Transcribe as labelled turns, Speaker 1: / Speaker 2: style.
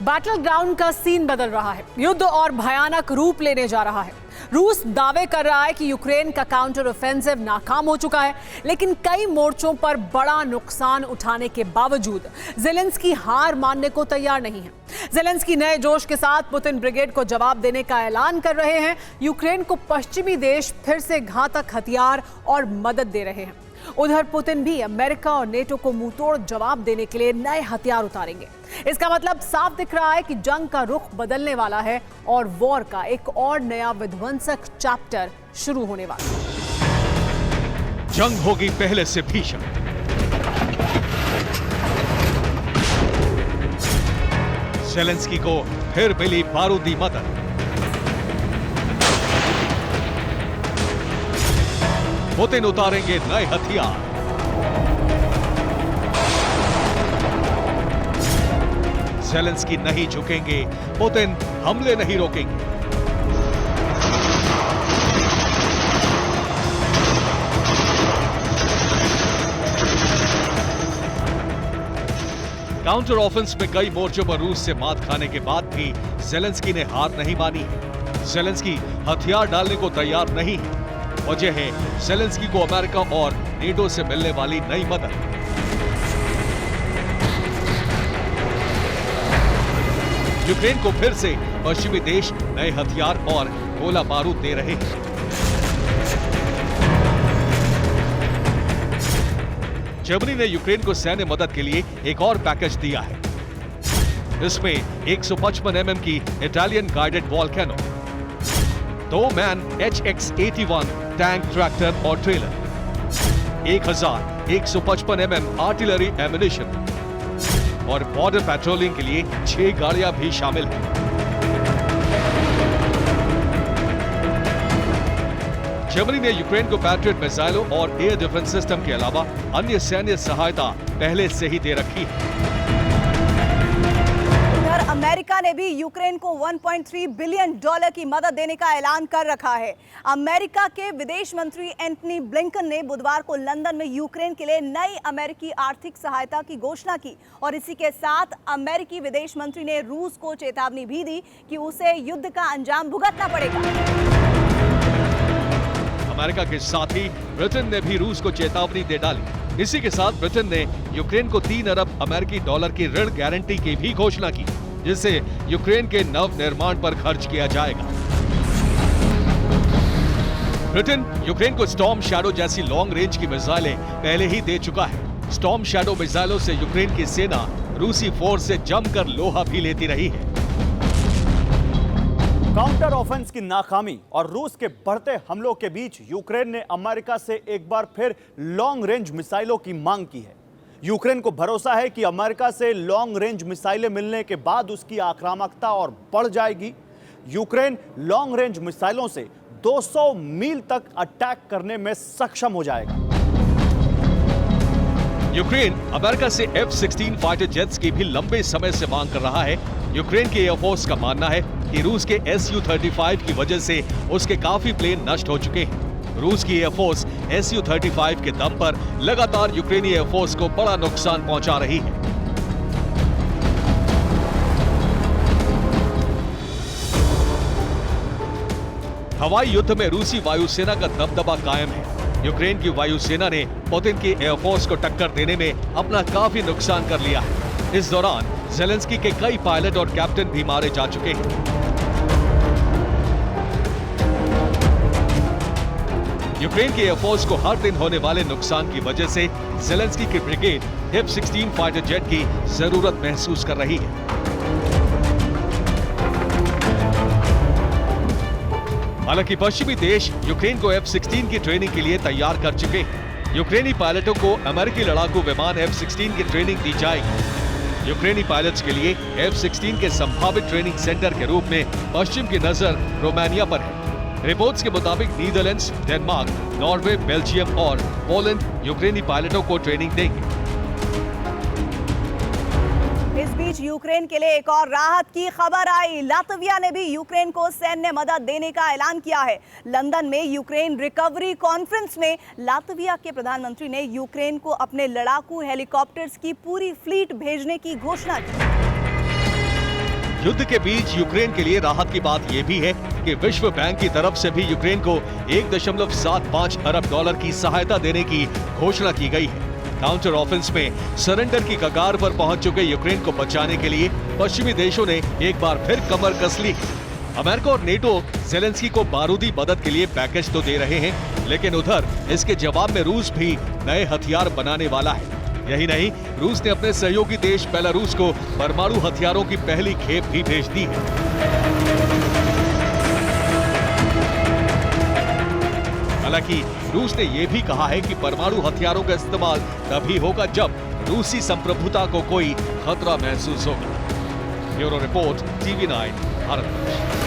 Speaker 1: Battle ground का scene बदल रहा है। युद्ध और भयानक रूप लेने जा रहा है। रूस दावे कर रहा है कि यूक्रेन का काउंटर ऑफेंसिव नाकाम हो चुका है, लेकिन कई मोर्चों पर बड़ा नुकसान उठाने के बावजूद ज़ेलेंस्की हार मानने को तैयार नहीं है। ज़ेलेंस्की नए जोश के साथ पुतिन ब्रिगेड को जवाब देने का ऐलान कर रहे हैं। यूक्रेन को पश्चिमी देश फिर से घातक हथियार और मदद दे रहे हैं। उधर पुतिन भी अमेरिका और नेटो को मुंहतोड़ जवाब देने के लिए नए हथियार उतारेंगे। इसका मतलब साफ दिख रहा है कि जंग का रुख बदलने वाला है और वॉर का एक और नया विध्वंसक चैप्टर शुरू होने वाला है।
Speaker 2: जंग होगी पहले से भीषण। ज़ेलेंस्की को फिर मिली बारूदी मदद। पुतिन उतारेंगे नए हथियार। ज़ेलेंस्की नहीं झुकेंगे, पुतिन हमले नहीं रोकेंगे। काउंटर ऑफेंस में कई मोर्चों पर रूस से मात खाने के बाद भी ज़ेलेंस्की ने हार नहीं मानी है। ज़ेलेंस्की हथियार डालने को तैयार नहीं है। वजह है ज़ेलेंस्की को अमेरिका और नेटो से मिलने वाली नई मदद। यूक्रेन को फिर से पश्चिमी देश नए हथियार और गोला बारूद दे रहे हैं। जर्मनी ने यूक्रेन को सैन्य मदद के लिए एक और पैकेज दिया है। इसमें 155 mm की Italian guided volcano, 2 man HX-81 tank, tractor और ट्रेलर, 1155 mm आर्टिलरी एमिनेशन और बॉर्डर पेट्रोलिंग के लिए 6 गाड़ियां भी शामिल हैं। जर्मनी ने यूक्रेन को पैट्रियट मिसाइलों और एयर डिफेंस सिस्टम के अलावा अन्य सैन्य सहायता पहले से ही दे रखी है।
Speaker 3: अमेरिका ने भी यूक्रेन को $1.3 बिलियन की मदद देने का ऐलान कर रखा है। अमेरिका के विदेश मंत्री एंटनी ब्लिंकन ने बुधवार को लंदन में यूक्रेन के लिए नई अमेरिकी आर्थिक सहायता की घोषणा की और इसी के साथ अमेरिकी विदेश मंत्री ने रूस को चेतावनी भी दी कि उसे युद्ध का अंजाम भुगतना पड़ेगा।
Speaker 2: अमेरिका के साथ ही ब्रिटेन ने भी रूस को चेतावनी दे डाली। इसी के साथ ब्रिटेन ने यूक्रेन को 3 अरब अमेरिकी डॉलर की ऋण गारंटी की भी घोषणा की, जिसे यूक्रेन के नव निर्माण पर खर्च किया जाएगा। ब्रिटेन यूक्रेन को स्टॉर्म शैडो जैसी लॉन्ग रेंज की मिसाइलें पहले ही दे चुका है। स्टॉर्म शैडो मिसाइलों से यूक्रेन की सेना रूसी फोर्स से जमकर लोहा भी लेती रही है।
Speaker 4: काउंटर ऑफेंस की नाकामी और रूस के बढ़ते हमलों के बीच यूक्रेन ने अमेरिका से एक बार फिर लॉन्ग रेंज मिसाइलों की मांग की है। यूक्रेन को भरोसा है कि अमेरिका से लॉन्ग रेंज मिसाइलें मिलने के बाद उसकी आक्रामकता और बढ़ जाएगी। यूक्रेन लॉन्ग रेंज मिसाइलों से 200 मील तक अटैक करने में सक्षम हो जाएगा।
Speaker 2: यूक्रेन अमेरिका से F-16 फाइटर जेट्स की भी लंबे समय से मांग कर रहा है। यूक्रेन के एयरफोर्स का मानना है कि रूस के Su-35 की वजह से उसके काफी प्लेन नष्ट हो चुके हैं। रूस की एयरफोर्स Su-35 के दम पर लगातार यूक्रेनी एयरफोर्स को बड़ा नुकसान पहुंचा रही है। हवाई युद्ध में रूसी वायुसेना का दबदबा कायम है। यूक्रेन की वायुसेना ने पुतिन की एयरफोर्स को टक्कर देने में अपना काफी नुकसान कर लिया है। इस दौरान ज़ेलेंस्की के कई पायलट और कैप्टन भी मारे जा चुके हैं। यूक्रेन की एयरफोर्स को हर दिन होने वाले नुकसान की वजह से ज़ेलेंस्की की ब्रिगेड F-16 फाइटर जेट की जरूरत महसूस कर रही है। हालांकि पश्चिमी देश यूक्रेन को F-16 की ट्रेनिंग के लिए तैयार कर चुके हैं। यूक्रेनी पायलटों को अमेरिकी लड़ाकू विमान F-16 की ट्रेनिंग दी जाएगी। यूक्रेनी पायलट्स के लिए F-16 के संभावित ट्रेनिंग सेंटर के रूप में पश्चिम की नजर रोमानिया पर है। रिपोर्ट्स के मुताबिक नीदरलैंड्स, डेनमार्क, नॉर्वे, बेल्जियम और पोलैंड यूक्रेनी पायलटों को ट्रेनिंग देंगे।
Speaker 3: इस बीच यूक्रेन के लिए एक और राहत की खबर आई। लातविया ने भी यूक्रेन को सैन्य मदद देने का ऐलान किया है। लंदन में यूक्रेन रिकवरी कॉन्फ्रेंस में लातविया के प्रधानमंत्री ने यूक्रेन को अपने लड़ाकू हेलीकॉप्टर्स की पूरी फ्लीट भेजने की घोषणा की।
Speaker 2: युद्ध के बीच यूक्रेन के लिए राहत की बात यह भी है कि विश्व बैंक की तरफ से भी यूक्रेन को 1.75 अरब डॉलर की सहायता देने की घोषणा की गई है। काउंटर ऑफेंस में सरेंडर की कगार पर पहुंच चुके यूक्रेन को बचाने के लिए पश्चिमी देशों ने एक बार फिर कमर कस ली। अमेरिका और नेटो ज़ेलेंस्की को बारूदी मदद के लिए पैकेज तो दे रहे हैं, लेकिन उधर इसके जवाब में रूस भी नए हथियार बनाने वाला है। यही नहीं, रूस ने अपने सहयोगी देश बेलारूस को परमाणु हथियारों की पहली खेप भी भेज दी है। हालांकि रूस ने यह भी कहा है कि परमाणु हथियारों का इस्तेमाल तभी होगा जब रूसी संप्रभुता को कोई खतरा महसूस होगा। Bureau report, TV9 Bharat.